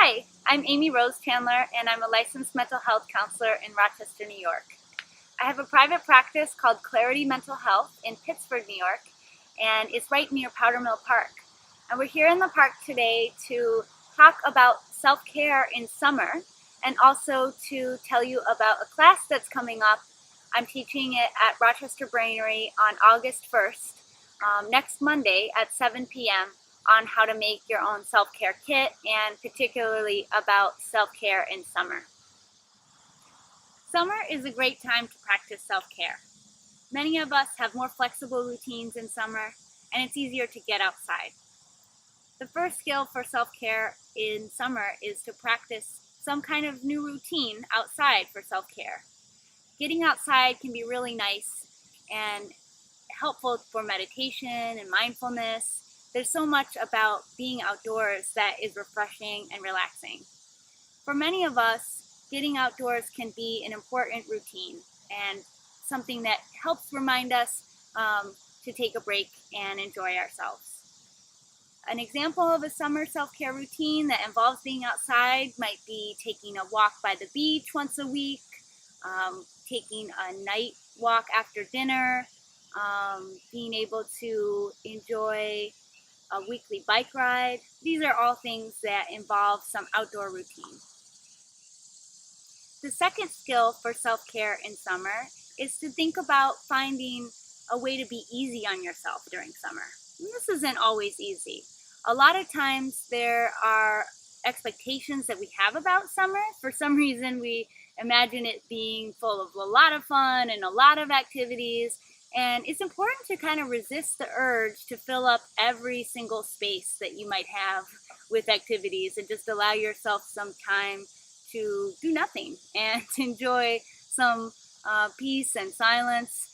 Hi, I'm Amy Rosechandler, and I'm a licensed mental health counselor in Rochester, New York. I have a private practice called Clarity Mental Health in Pittsburgh, New York, and it's right near Powder Mill Park. And we're here in the park today to talk about self-care in summer and also to tell you about a class that's coming up. I'm teaching it at Rochester Brainery on August 1st, next Monday at 7 p.m. on how to make your own self-care kit and particularly about self-care in summer. Summer is a great time to practice self-care. Many of us have more flexible routines in summer and it's easier to get outside. The first skill for self-care in summer is to practice some kind of new routine outside for self-care. Getting outside can be really nice and helpful for meditation and mindfulness. There's so much about being outdoors that is refreshing and relaxing. For many of us, getting outdoors can be an important routine and something that helps remind us to take a break and enjoy ourselves. An example of a summer self-care routine that involves being outside might be taking a walk by the beach once a week, taking a night walk after dinner, being able to enjoy a weekly bike ride. These are all things that involve some outdoor routine. The second skill for self-care in summer is to think about finding a way to be easy on yourself during summer. And this isn't always easy. A lot of times there are expectations that we have about summer. For some reason we imagine it being full of a lot of fun and a lot of activities. And it's important to kind of resist the urge to fill up every single space that you might have with activities and just allow yourself some time to do nothing and to enjoy some peace and silence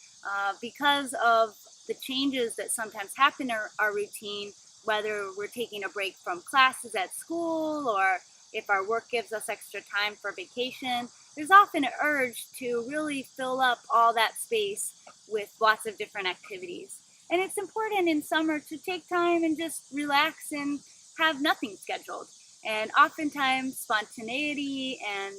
because of the changes that sometimes happen in our routine, whether we're taking a break from classes at school or if our work gives us extra time for vacation. There's often an urge to really fill up all that space with lots of different activities. And it's important in summer to take time and just relax and have nothing scheduled. And oftentimes spontaneity and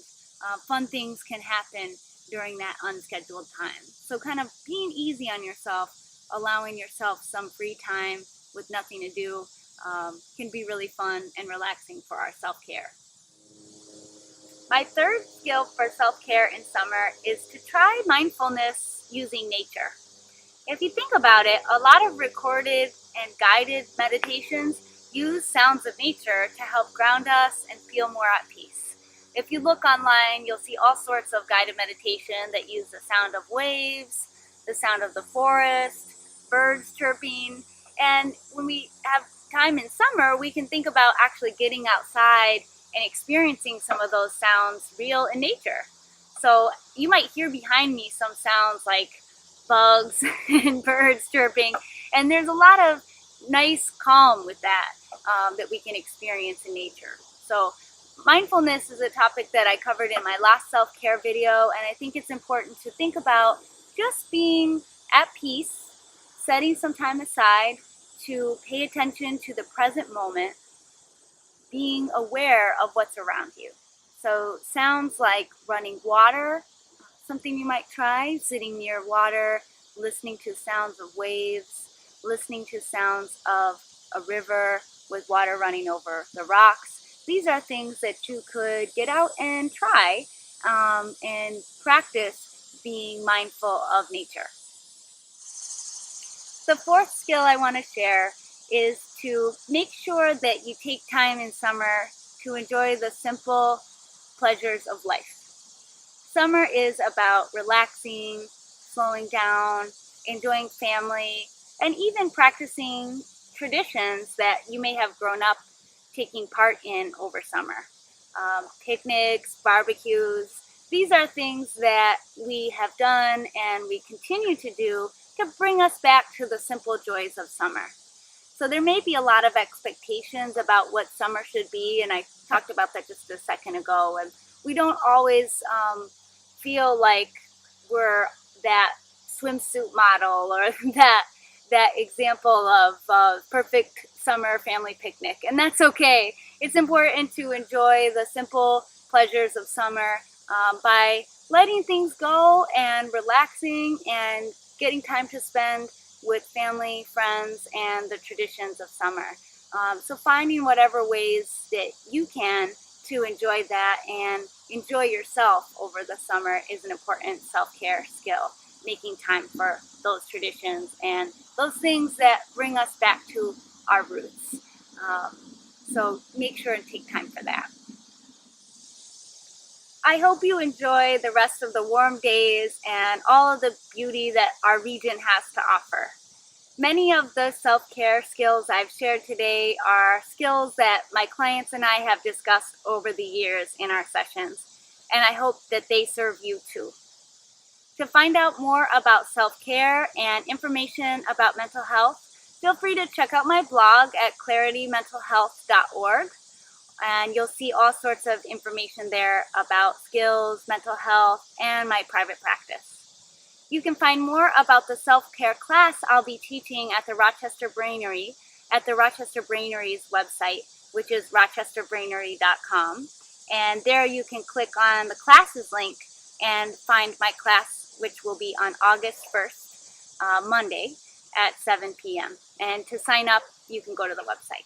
fun things can happen during that unscheduled time. So kind of being easy on yourself, allowing yourself some free time with nothing to do can be really fun and relaxing for our self-care. My third skill for self-care in summer is to try mindfulness using nature. If you think about it, a lot of recorded and guided meditations use sounds of nature to help ground us and feel more at peace. If you look online, you'll see all sorts of guided meditation that use the sound of waves, the sound of the forest, birds chirping. And when we have time in summer, we can think about actually getting outside and experiencing some of those sounds real in nature. So you might hear behind me some sounds like bugs and birds chirping, and there's a lot of nice calm with that that we can experience in nature. So mindfulness is a topic that I covered in my last self-care video, and I think it's important to think about just being at peace, setting some time aside to pay attention to the present moment, being aware of what's around you. So sounds like running water, something you might try, sitting near water, listening to sounds of waves, listening to sounds of a river with water running over the rocks. These are things that you could get out and try and practice being mindful of nature. The fourth skill I want to share is to make sure that you take time in summer to enjoy the simple pleasures of life. Summer is about relaxing, slowing down, enjoying family, and even practicing traditions that you may have grown up taking part in over summer. Picnics, barbecues, these are things that we have done and we continue to do to bring us back to the simple joys of summer. So there may be a lot of expectations about what summer should be, and I talked about that just a second ago, and we don't always feel like we're that swimsuit model or that example of perfect summer family picnic, and that's okay. It's important to enjoy the simple pleasures of summer by letting things go and relaxing and getting time to spend with family, friends, and the traditions of summer. So finding whatever ways that you can to enjoy that and enjoy yourself over the summer is an important self-care skill. Making time for those traditions and those things that bring us back to our roots. Um, so make sure and take time for that. I hope you enjoy the rest of the warm days and all of the beauty that our region has to offer. Many of the self-care skills I've shared today are skills that my clients and I have discussed over the years in our sessions, and I hope that they serve you too. To find out more about self-care and information about mental health, feel free to check out my blog at claritymentalhealth.org, and you'll see all sorts of information there about skills, mental health, and my private practice. You can find more about the self-care class I'll be teaching at the Rochester Brainery at the Rochester Brainery's website, which is rochesterbrainery.com. And there you can click on the classes link and find my class, which will be on August 1st, Monday at 7 p.m. And to sign up, you can go to the website.